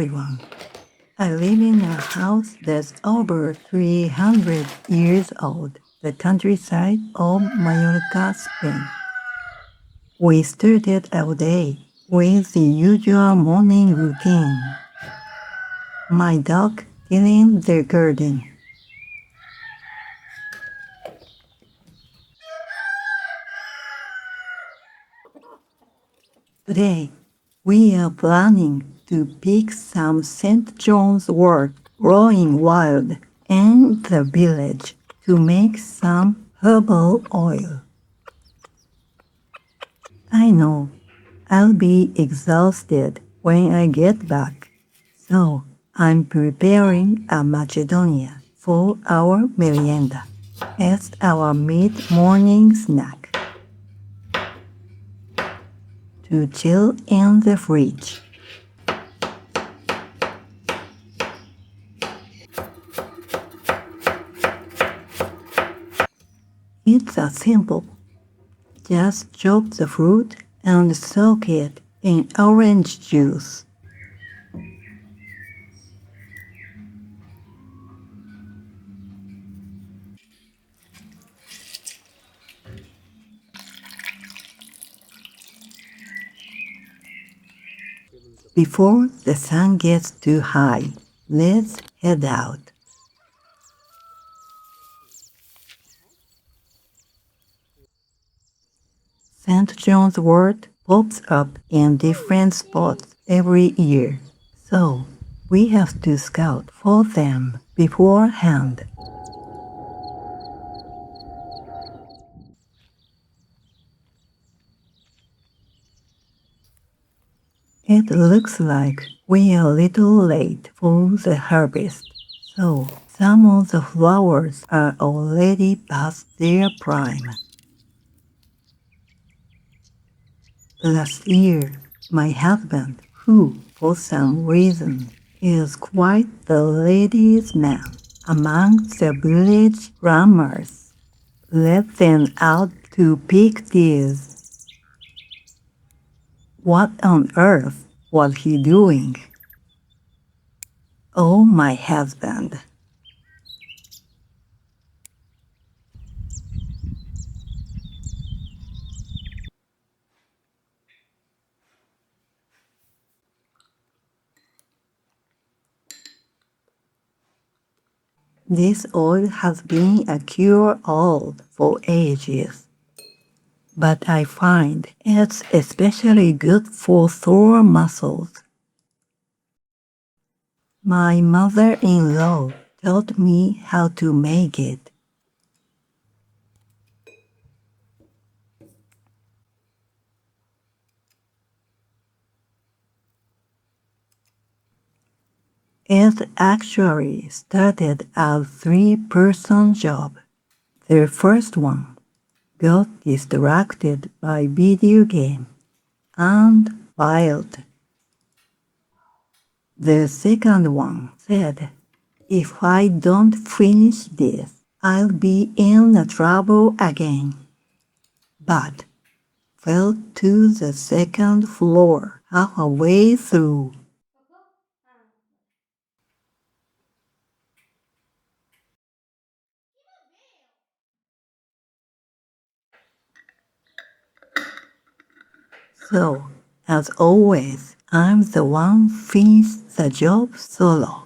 everyone. I live in a house that's over 300 years old, the countryside of Mallorca, Spain. We started our day with the usual morning routine. My dog tilling the garden. Today, we are planning to pick some St. John's wort growing wild in the village to make some herbal oil. I know I'll be exhausted when I get back, so I'm preparing a Macedonia for our merienda as our mid-morning snack to chill in the fridge. It's a simple. Just chop the fruit and soak it in orange juice. Before the sun gets too high, let's head out. St. John's wort pops up in different spots every year, so we have to scout for them beforehand. It looks like we are a little late for the harvest, so some of the flowers are already past their prime. Last year, my husband, who for some reason is quite the ladies' man among the village drummers, let them out to pick these. What on earth was he doing? Oh, my husband. This oil has been a cure-all for ages, but I find it's especially good for sore muscles. My mother-in-law taught me how to make it. It actually started as a three-person job. The first one got distracted by video game and filed. The second one said, "If I don't finish this, I'll be in trouble again," but fell to the second floor halfway through. So, as always, I'm the one finished the job solo.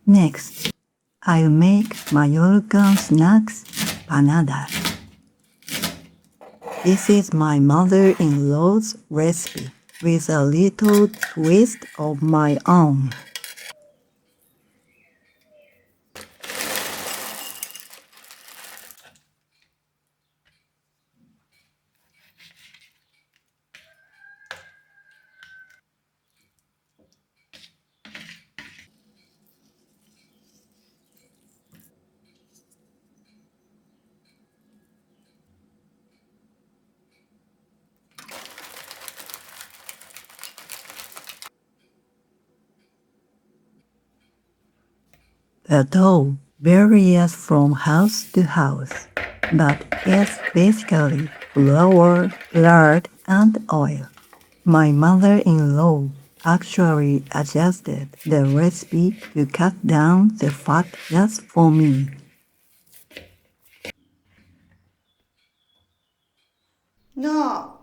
Next, I'll make Mallorcan snacks, Panadas. This is my mother-in-law's recipe with a little twist of my own. The dough varies from house to house, but it's basically flour, lard, and oil. My mother-in-law actually adjusted the recipe to cut down the fat just for me. No.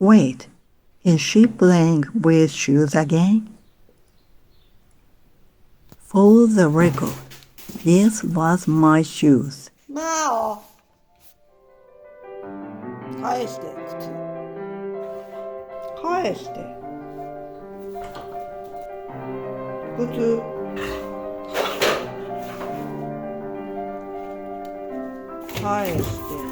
Wait, is she playing with shoes again? For the record, this was my shoes. No. 返して靴。返して。靴。返して。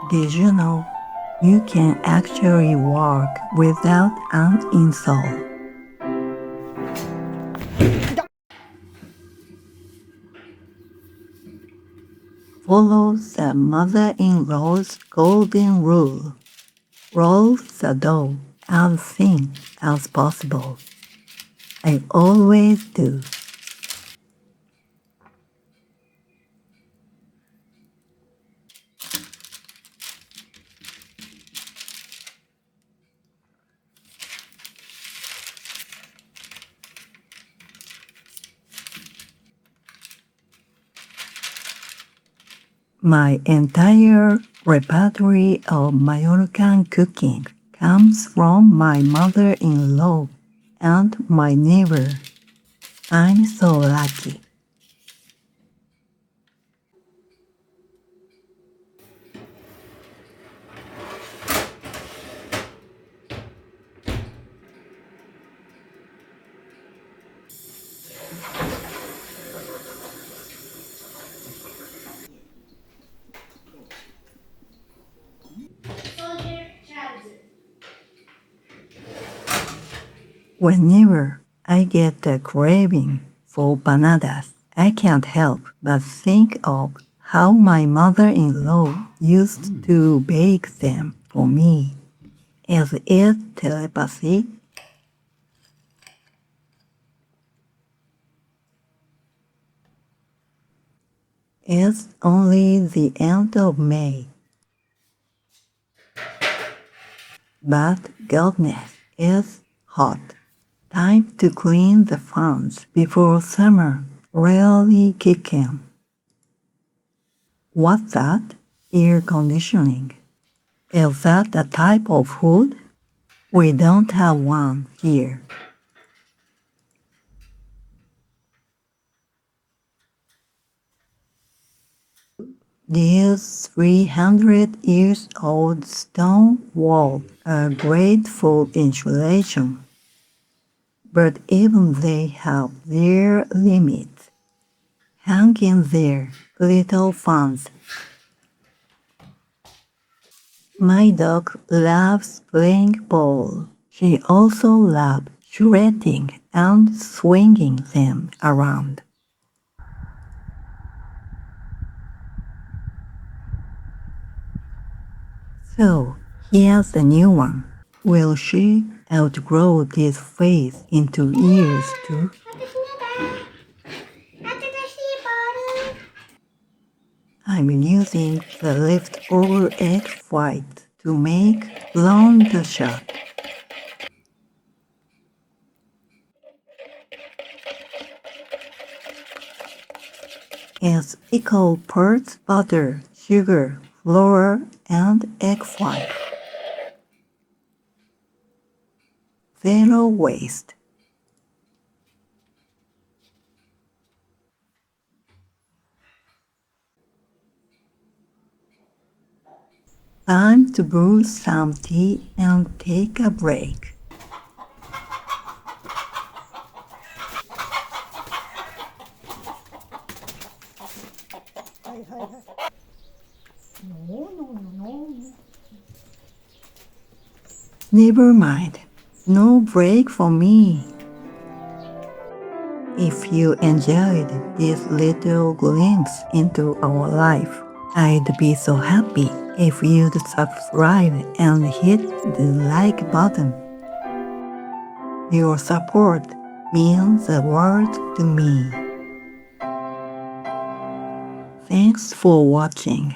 Did you know you can actually walk without an insole? Follow the mother-in-law's golden rule. Roll the dough as thin as possible. I always do. My entire repertoire of Mallorcan cooking comes from my mother-in-law and my neighbor. I'm so lucky. Whenever I get a craving for panadas, I can't help but think of how my mother-in-law used to bake them for me. Is it telepathy? It's only the end of May. But goodness, it's hot. Time to clean the fans before summer really kick in. What's that? Air conditioning. Is that a type of food? We don't have one here. These 300 years old stone walls are great for insulation, but even they have their limits. Hang in there, little fans. My dog loves playing ball. She also loves shredding and swinging them around. So, here's a new one. Will she outgrow this face into ears too? I'm using the leftover egg white to make blonde shot. It's equal parts butter, sugar, flour, and egg white. Zero waste. Time to brew some tea and take a break. Never mind. No break for me. If you enjoyed this little glimpse into our life, I'd be so happy if you'd subscribe and hit the like button. Your support means the world to me. Thanks for watching.